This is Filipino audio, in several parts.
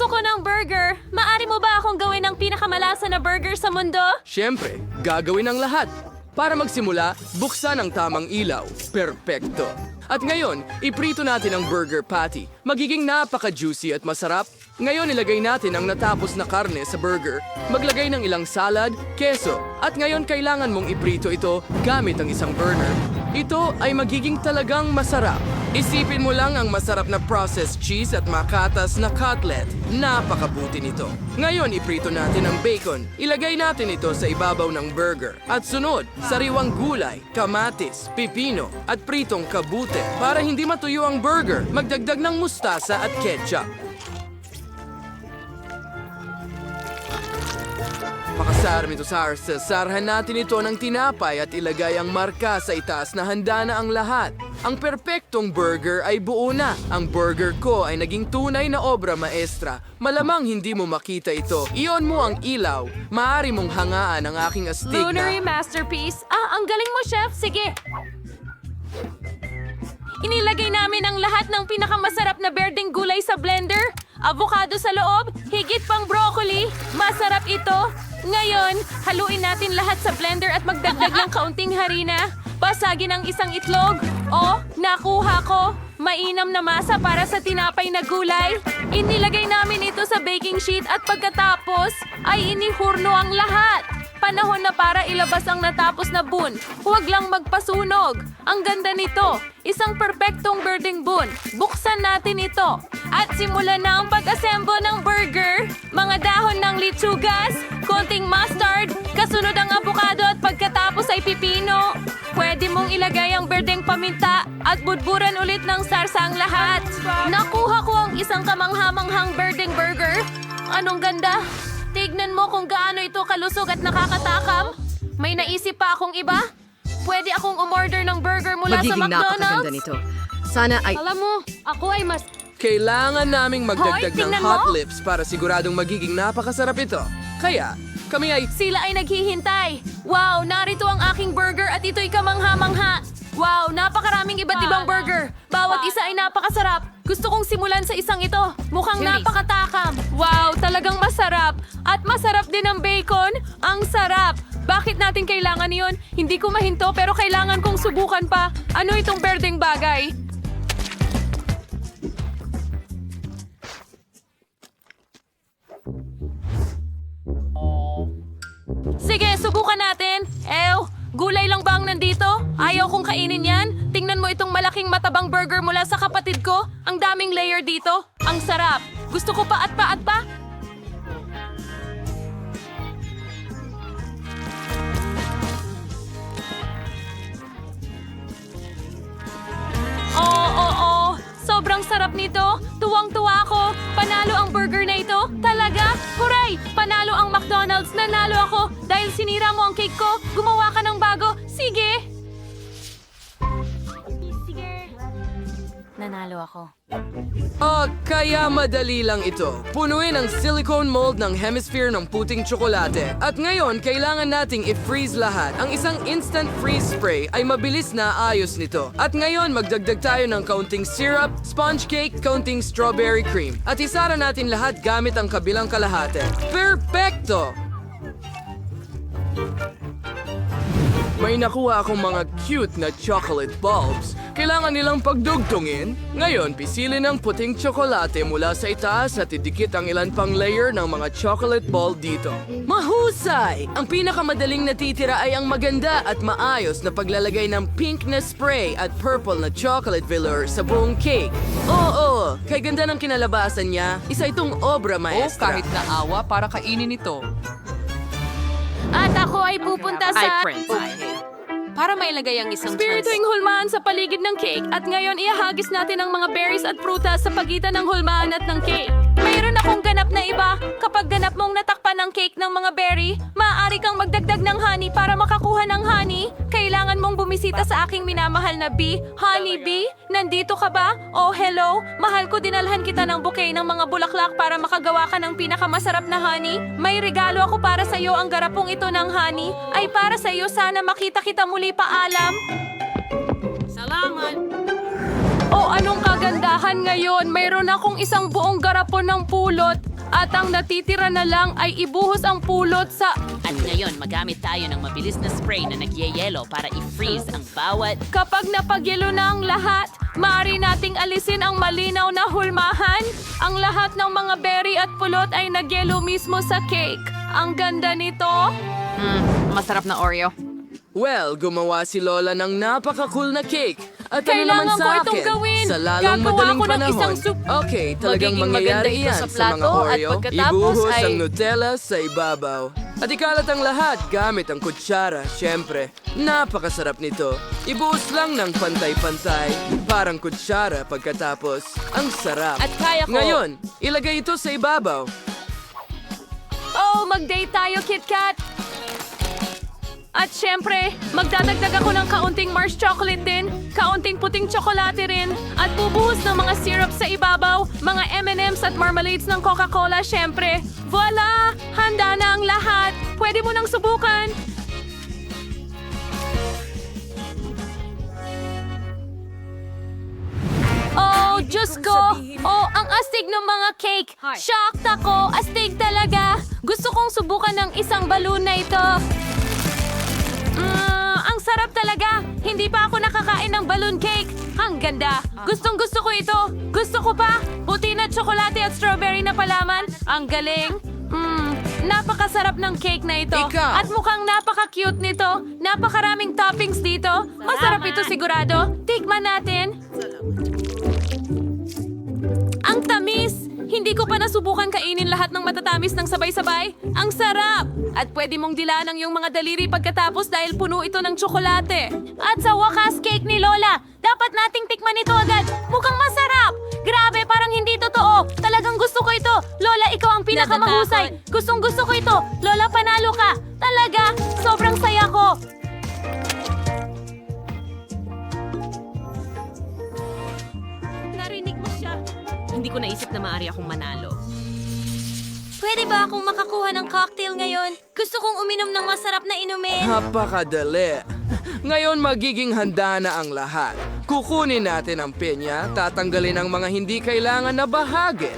Gusto ko ng burger. Maari mo ba akong gawin ang pinakamalasa na burger sa mundo? Siyempre, gagawin ang lahat. Para magsimula, buksan ang tamang ilaw. Perpekto. At ngayon, iprito natin ang burger patty. Magiging napaka-juicy at masarap. Ngayon, ilagay natin ang natapos na karne sa burger. Maglagay ng ilang salad, keso. At ngayon, kailangan mong iprito ito gamit ang isang burner. Ito ay magiging talagang masarap. Isipin mo lang ang masarap na processed cheese at makatas na cutlet. Napakabuti nito. Ngayon, iprito natin ang bacon. Ilagay natin ito sa ibabaw ng burger. At sunod, sariwang gulay, kamatis, pipino, at pritong kabute. Para hindi matuyo ang burger, magdagdag ng mustasa at ketchup. Pakasarm ito sa sarhan natin ito ng tinapay at ilagay ang marka sa itaas na handa na ang lahat. Ang perpektong burger ay buo na. Ang burger ko ay naging tunay na obra maestra. Malamang hindi mo makita ito. Iyon mo ang ilaw. Maaari mong hangaan ang aking astig Lunary na... masterpiece. Ang galing mo, chef. Sige. Inilagay namin ang lahat ng pinakamasarap na berdeng gulay sa blender. Avocado sa loob, higit pang broccoli. Masarap ito. Ngayon, haluin natin lahat sa blender at magdagdag ng kaunting harina. Basagin ang isang itlog. Nakuha ko. Mainam na masa para sa tinapay na gulay. Inilagay namin ito sa baking sheet at pagkatapos ay inihurno ang lahat. Panahon na para ilabas ang natapos na bun. Huwag lang magpasunog. Ang ganda nito. Isang perpektong birding bun. Buksan natin ito. At simulan na ang pag-assemble ng burger. Mga dahon ng litsugas, konting mustard, kasunod ang avocado at pagkatapos ay pipino. Pwede mong ilagay ang birdeng paminta at budburan ulit ng sarsa ang lahat. Nakuha ko ang isang kamanghamanghang birdeng burger. Anong ganda! Tignan mo kung gaano ito kalusog at nakakatakam. May naisip pa akong iba. Pwede akong umorder ng burger mula sa Magiging napakaganda McDonald's. nito. Sana ay... Alam mo, ako ay mas... Kailangan naming magdagdag Hoy, ng tingnan hot mo! lips para siguradong magiging napakasarap ito. Kaya, kami ay... Sila ay naghihintay. Wow, narito ang aking burger at ito'y kamangha-mangha. Wow, napakaraming iba't ibang burger. Bawat isa ay napakasarap. Gusto kong simulan sa isang ito. Mukhang napakatakam. Wow, talagang masarap. At masarap din ang bacon. Ang sarap. Bakit natin kailangan yun? Hindi ko mahinto pero kailangan kong subukan pa. Ano itong berdeng bagay? Sige, subukan natin. Gulay lang ba ang nandito? Ayaw kong kainin yan. Tingnan mo itong malaking matabang burger mula sa kapatid ko. Ang daming layer dito. Ang sarap. Gusto ko pa at pa at pa. Oo. Sobrang sarap nito. Tuwang-tuwa ako. Panalo ang burger na ito. Talaga? Huray! Panalo ang McDonald's. Nanalo ako. Dahil sinira mo ang cake ko, gumawa ka ng bago. Sige! Nanalo ako. Kaya madali lang ito. Punuin ang silicone mold ng hemisphere ng puting tsokolate. At ngayon, kailangan nating i-freeze lahat. Ang isang instant freeze spray ay mabilis na ayos nito. At ngayon, magdagdag tayo ng kaunting syrup, sponge cake, kaunting strawberry cream. At isara natin lahat gamit ang kabilang kalahati. Perfecto! May nakuha akong mga cute na chocolate bulbs. Kailangan nilang pagdugtungin. Ngayon, pisilin ang puting tsokolate mula sa itaas at idikit ang ilan pang layer ng mga chocolate ball dito. Mahusay! Ang pinakamadaling natitira ay ang maganda at maayos na paglalagay ng pink na spray at purple na chocolate velour sa buong cake. Oo, kay ganda ng kinalabasan niya. Isa itong obra maestra. Kahit naawa para kainin ito. At ako ay pupunta sa... Para mailagay ang isang Spirituing hulmaan sa paligid ng cake at ngayon ihahagis natin ang mga berries at prutas sa pagitan ng hulmaan at ng cake. Mayroon akong ganap na iba. Kapag ganap mong natakpan ng cake ng mga berry, maaari kang magdagdag ng honey para makakuha ng honey. Kailangan mong bumisita sa aking minamahal na bee. Honey bee, nandito ka ba? Oh, hello. Mahal ko, dinalhan kita ng bouquet ng mga bulaklak para makagawa ka ng pinakamasarap na honey. May regalo ako para sa iyo. Ang garapong ito ng honey ay para sa iyo. Sana makita kita muli, paalam. Salamat! Oh, anong kagad Dahan-dahan ngayon, mayroon akong isang buong garapon ng pulot at ang natitira na lang ay ibuhos ang pulot sa... At ngayon, magamit tayo ng mabilis na spray na nagyayelo para i-freeze ang bawat... Kapag napagyelo na ang lahat, maaari nating alisin ang malinaw na hulmahan. Ang lahat ng mga berry at pulot ay nagyelo mismo sa cake. Ang ganda nito. Masarap na Oreo. Well, gumawa si Lola ng napaka-cool na cake. At Kailangan ano naman sa ko itong akin? gawin. Sa lalong Gagawa madaling ako ng panahon. isang soup. Okay, talagang Magiging mangyayari maganda ito yan sa sa mga plato at Oreo. pagkatapos Ibuhos ay- ang Nutella sa ibabaw. At ikalat ang lahat gamit ang kutsara, syempre. Napakasarap nito. Ibuhos lang ng pantay-pantay. Parang kutsara pagkatapos. Ang sarap. At kaya ko. Ngayon, ilagay ito sa ibabaw. Oh, mag-date tayo, KitKat! At syempre, magdadagdag ako ng kaunting Mars chocolate din, kaunting puting tsokolate rin, at bubuhos ng mga syrup sa ibabaw, mga M&M's at marmalades ng Coca-Cola syempre. Voila! Handa na ang lahat! Pwede mo nang subukan! Oh, Diyos ko! Oh, ang astig ng mga cake! Shocked ako! Astig talaga! Gusto kong subukan ng isang balloon na ito. Ang sarap talaga! Hindi pa ako nakakain ng balloon cake. Ang ganda! Gustong gusto ko ito. Gusto ko pa. Puti na tsokolate at strawberry na palaman. Ang galing. Napakasarap ng cake na ito. Ikaw. At mukhang napaka-cute nito. Napakaraming toppings dito. Masarap ito sigurado. Tikman natin. Ang tamis! Hindi ko pa nasubukan kainin lahat ng matatamis ng sabay-sabay. Ang sarap! At pwede mong dilaan ang iyong mga daliri pagkatapos dahil puno ito ng tsokolate. At sa wakas, cake ni Lola. Dapat nating tikman ito agad. Mukhang masarap! Grabe, parang hindi totoo. Talagang gusto ko ito. Lola, ikaw ang pinakamahusay. Gustong gusto ko ito. Lola, panalo ka. Talaga, sobrang saya ko. Narinig mo siya. Hindi ko naisip na maaari akong manalo. Pwede ba akong makakuha ng cocktail ngayon? Gusto kong uminom ng masarap na inumin. Napakadali. Ngayon magiging handa na ang lahat. Kukunin natin ang pinya, tatanggalin ang mga hindi kailangan na bahagi.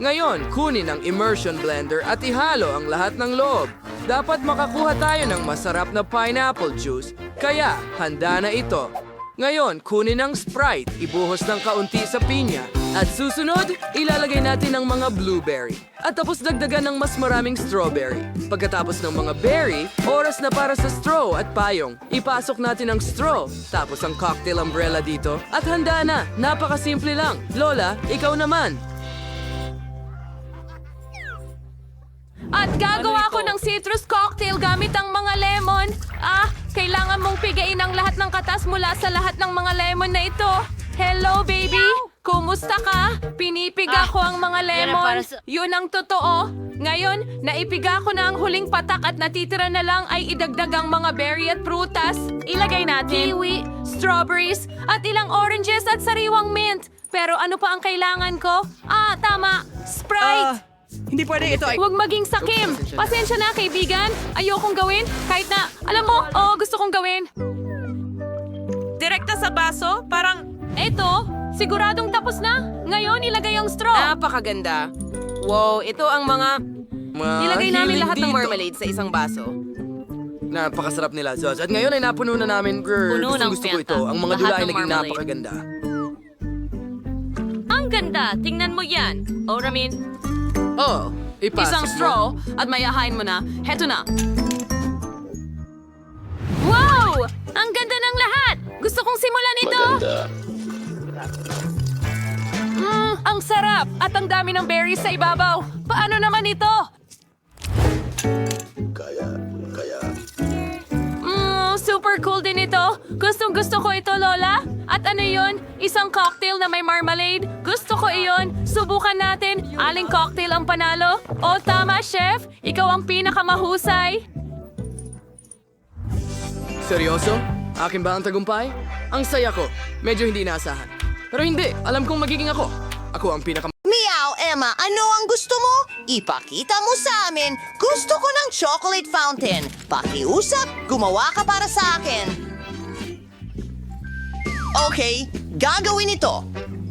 Ngayon, kunin ang immersion blender at ihalo ang lahat ng loob. Dapat makakuha tayo ng masarap na pineapple juice, kaya handa na ito. Ngayon, kunin ang Sprite, ibuhos ng kaunti sa pinya. At susunod, ilalagay natin ang mga blueberry. At tapos dagdagan ng mas maraming strawberry. Pagkatapos ng mga berry, oras na para sa straw at payong. Ipasok natin ang straw, tapos ang cocktail umbrella dito. At handa na, napakasimple lang. Lola, ikaw naman. At gagawa ko ng citrus cocktail gamit ang mga lemon. Kailangan mong pigain ang lahat ng katas mula sa lahat ng mga lemon na ito. Hello, baby! Kumusta ka? Pinipiga ko ang mga lemon. Yun ang totoo. Ngayon, naipiga ko na ang huling patak at natitira na lang ay idagdag ang mga berry at prutas. Ilagay natin kiwi, strawberries, at ilang oranges at sariwang mint. Pero ano pa ang kailangan ko? Tama! Sprite! Hindi pwede ito ay... Huwag maging sakim. Pasensya na, kaibigan. Ayokong gawin. Kahit na, alam mo, gusto kong gawin. Direkta sa baso, parang, eto, siguradong tapos na. Ngayon, ilagay ang straw. Napakaganda. Wow, ito ang mga... Nilagay namin lahat ng dito. marmalade sa isang baso. Napakasarap nila, Zos. At ngayon ay napuno na namin. Puno ng Gusto ko Fanta. ito. Ang mga Lahat dula ay ng naging marmalade. napakaganda. Ang ganda! Tingnan mo yan. Oh, Ramin. Oh, ipasok Isang mo. straw at mayahain mo na. Heto na. Wow! Ang ganda ng lahat! Gusto kong simulan ito! Ang sarap! At ang dami ng berries sa ibabaw. Paano naman ito? Super cool din ito. Gustong gusto ko ito, Lola. At ano yun? Isang cocktail na may marmalade? Gusto ko iyon. Subukan natin. Aling cocktail ang panalo? O tama, chef. Ikaw ang pinakamahusay. Seryoso? Akin ba ang tagumpay? Ang saya ko. Medyo hindi inaasahan. Pero hindi. Alam kong magiging ako. Ako ang Meow, Emma, ano ang gusto mo? Ipakita mo sa amin. Gusto ko ng chocolate fountain. Pakiusap, gumawa ka para sa akin. Okay, gagawin ito.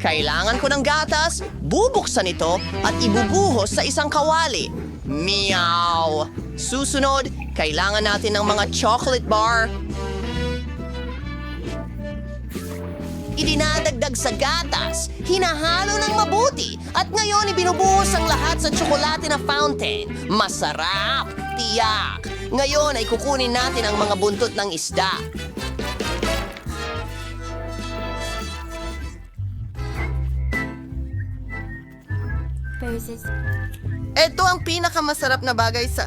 Kailangan ko ng gatas, bubuksan ito at ibubuhos sa isang kawali. Meow! Susunod, kailangan natin ng mga chocolate bar. Idinadagdag sa gatas, hinahalo ng mabuti, at ngayon ibinubuhos ang lahat sa tsokolate na fountain. Masarap! Tiyak! Ngayon ay kukunin natin ang mga buntot ng isda. Ito ang pinakamasarap na bagay sa...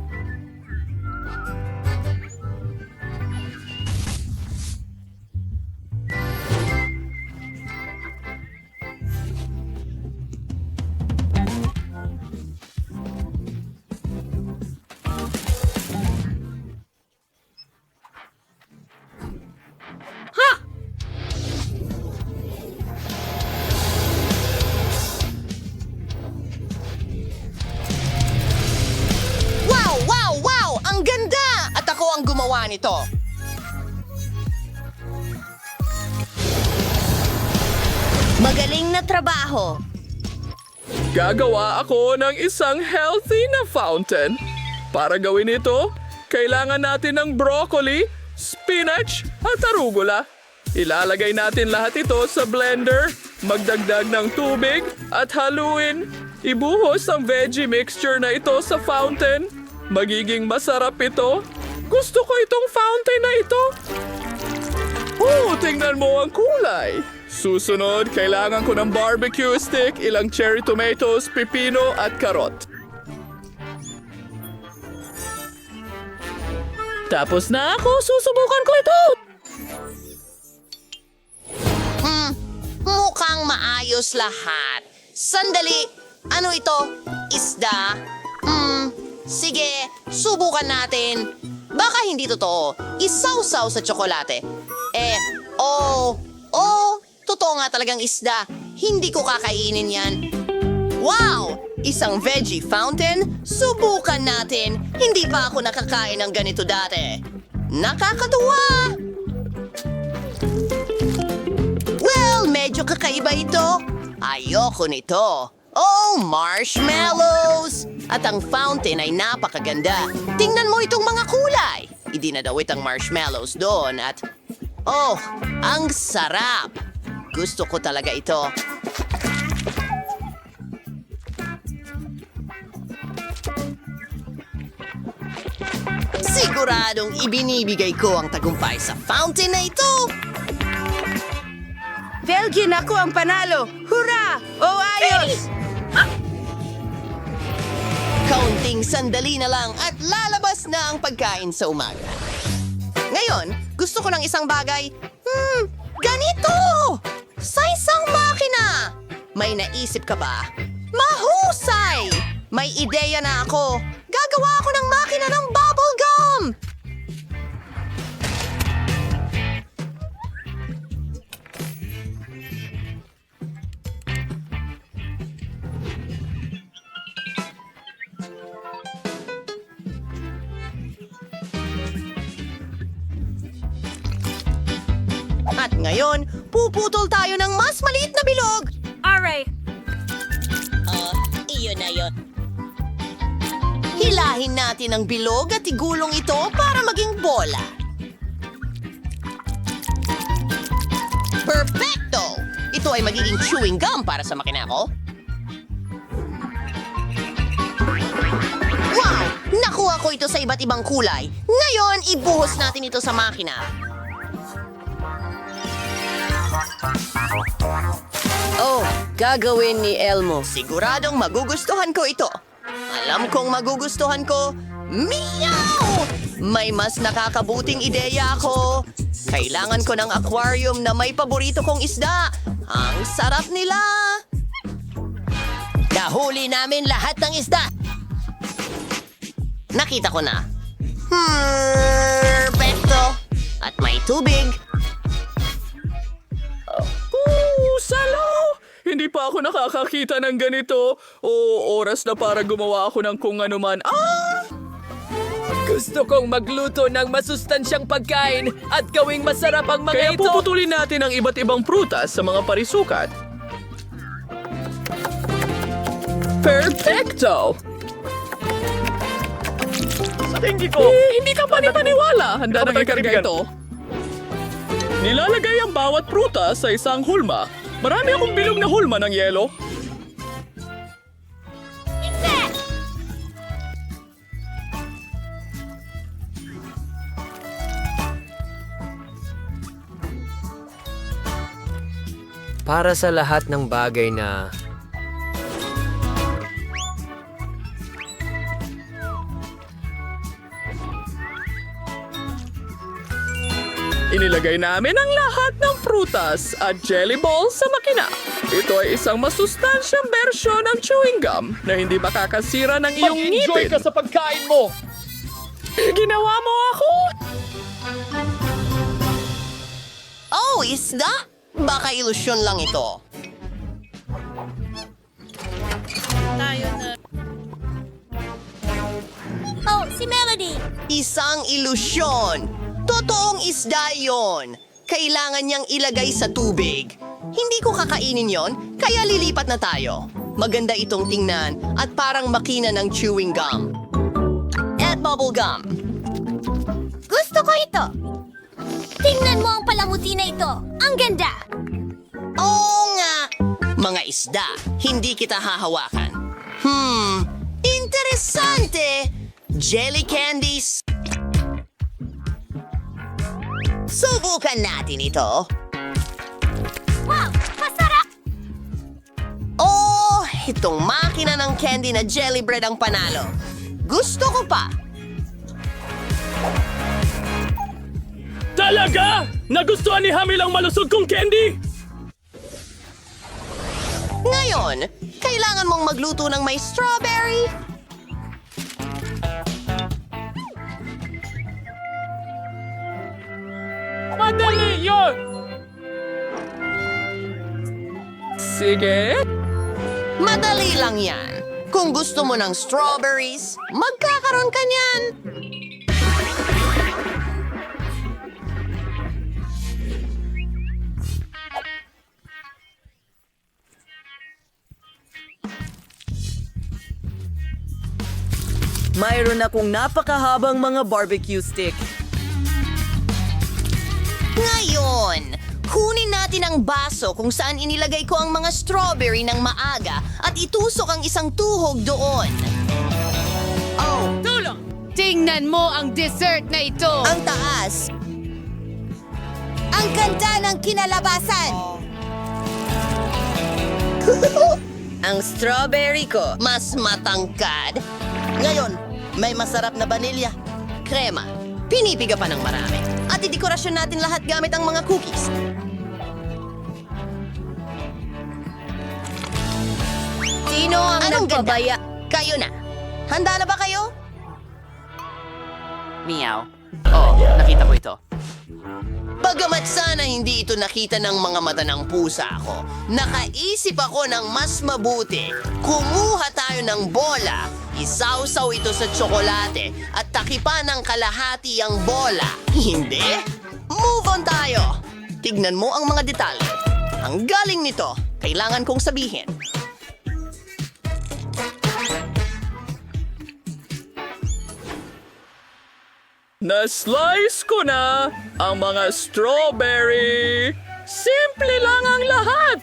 Wow! Wow! Wow! Ang ganda! At ako ang gumawa nito. Magaling na trabaho. Gagawa ako ng isang healthy na fountain. Para gawin ito, kailangan natin ng broccoli, spinach at arugula. Ilalagay natin lahat ito sa blender, magdagdag ng tubig at haluin. Ibuhos ang veggie mixture na ito sa fountain. Magiging masarap ito. Gusto ko itong fountain na ito. Tingnan mo ang kulay. Susunod, kailangan ko ng barbecue stick, ilang cherry tomatoes, pipino at karot. Tapos na ako, susubukan ko ito! Mukhang maayos lahat. Sandali, ano ito? Isda? Sige, subukan natin. Baka hindi totoo. Isawsaw sa tsokolate. Totoo nga talagang isda. Hindi ko kakainin yan. Wow! Isang veggie fountain? Subukan natin. Hindi pa ako nakakain ng ganito dati. Nakakatuwa! Well, medyo kakaiba ito. Ayoko nito. Oh, marshmallows! At ang fountain ay napakaganda. Tingnan mo itong mga kulay. Idinadawit ang marshmallows doon at... Oh, ang sarap! Gusto ko talaga ito. Siguradong ibinibigay ko ang tagumpay sa fountain na ito. Belgian, ako ang panalo! Hurra! Oh, ayos! Kaunting sandali na lang at lalabas na ang pagkain sa umaga. Ngayon, gusto ko ng isang bagay. Ganito! Sa isang makina! May naisip ka ba? Mahusay! May ideya na ako. Gagawa ako ng makina ng bubble gum! At ngayon, puputol tayo ng mas maliit na bilog. Alright. Iyon na yun. Hilahin natin ang bilog at igulong ito para maging bola. Perfecto! Ito ay magiging chewing gum para sa makina ko. Wow! Nakuha ko ito sa iba't ibang kulay. Ngayon, ibuhos natin ito sa makina. Oh, gagawin ni Elmo. Siguradong magugustuhan ko ito. Alam kong magugustuhan ko. Meow! May mas nakakabuting ideya ako. Kailangan ko ng aquarium na may paborito kong isda. Ang sarap nila. Nahuli namin lahat ng isda. Nakita ko na. Perfecto. At may tubig. Salo! Hindi pa ako nakakakita ng ganito. Oras na para gumawa ako ng kung ano man. Gusto kong magluto ng masustansyang pagkain at gawing masarap ang mga ito. Kaya puputulin natin ang iba't ibang prutas sa mga parisukat. Perfecto! Sa tingin ko, Hindi ka panipaniwala. Handa na Kapag ikarga kaibigan. ito. Nilalagay ang bawat prutas sa isang hulma. Marami akong bilog na hulma ng yelo. Para sa lahat ng bagay na Inilagay namin ang lahat ng prutas at jelly balls sa makina. Ito ay isang masustansyang bersyon ng chewing gum na hindi makakasira ng iyong mag-enjoy ngipin. ka sa pagkain mo. Ginawa mo ako! Oh, isda? Baka ilusyon lang ito. Oh, si Melody! Isang ilusyon. Totoong isda yon. Kailangan niyang ilagay sa tubig. Hindi ko kakainin yon, kaya lilipat na tayo. Maganda itong tingnan at parang makina ng chewing gum. At bubble gum. Gusto ko ito! Tingnan mo ang palamuti na ito! Ang ganda! Oo nga! Mga isda, hindi kita hahawakan. Interesante! Jelly candies. Subukan natin ito. Wow! Masarap! Oh, itong makina ng candy na jelly bread ang panalo. Gusto ko pa. Talaga? Nagustuhan ni Hamil ang malusog kong candy? Ngayon, kailangan mong magluto ng may strawberry. Madali yun! Sige. Madali lang yan. Kung gusto mo ng strawberries, magkakaroon ka niyan. Mayroon akong napakahabang mga barbecue stick. Ngayon, kunin natin ang baso kung saan inilagay ko ang mga strawberry ng maaga at itusok ang isang tuhog doon. Oh, Tingnan mo ang dessert na ito! ang taas. Ang ganda ng kinalabasan! Ang strawberry ko, mas matangkad. Ngayon, may masarap na vanilya. Krema. Pinipiga pa ng marami. At idekorasyon natin lahat gamit ang mga cookies. Sino ang Anong ganda? nagpabaya? Kayo na. Handa na ba kayo? Meow. Oh, nakita ko ito. Bagamat sana hindi ito nakita ng mga mata ng pusa ko, nakaisip ako ng mas mabuti. Kumuha tayo ng bola, isawsaw ito sa tsokolate at takipan ng kalahati ang bola. Hindi? Move on tayo! Tignan mo ang mga detalye. Ang galing nito, kailangan kong sabihin. Na-slice ko na ang mga strawberry. Simple lang ang lahat.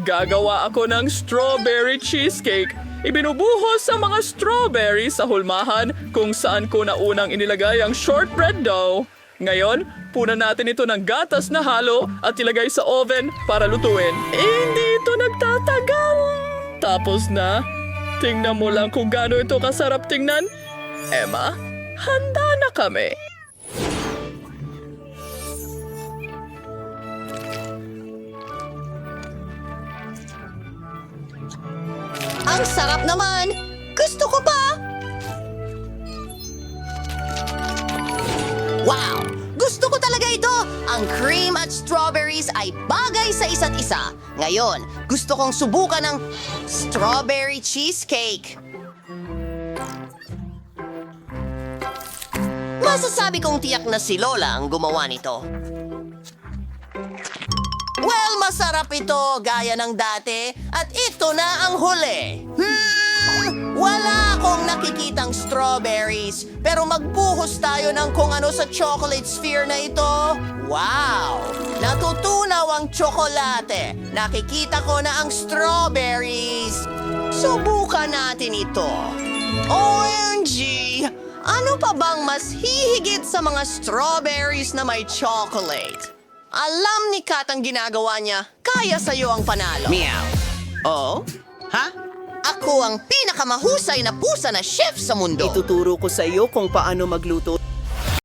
Gagawa ako ng strawberry cheesecake. Ibinubuhos ang mga strawberry sa hulmahan kung saan ko na unang inilagay ang shortbread dough. Ngayon, punan natin ito ng gatas na halo at ilagay sa oven para lutuin. Hindi ito nagtatagal. Tapos na. Tingnan mo lang kung gaano ito kasarap tingnan. Emma, handa na kami. Ang sarap naman! Gusto ko pa! Wow! Gusto ko talaga ito! Ang cream at strawberries ay bagay sa isa't isa. Ngayon, gusto kong subukan ng strawberry cheesecake. Masasabi kong tiyak na si Lola ang gumawa nito. Well, masarap ito, gaya ng dati. At ito na ang huli. Wala akong nakikitang strawberries, pero magbuhos tayo ng kung ano sa chocolate sphere na ito. Wow! Natutunaw ang tsokolate. Nakikita ko na ang strawberries. Subukan natin ito. OMG! Ano pa bang mas hihigit sa mga strawberries na may chocolate? Alam ni Kat ang ginagawa niya. Kaya sa'yo ang panalo. Meow. Oh? Ha? Ako ang pinakamahusay na pusa na chef sa mundo. Ituturo ko sa iyo kung paano magluto.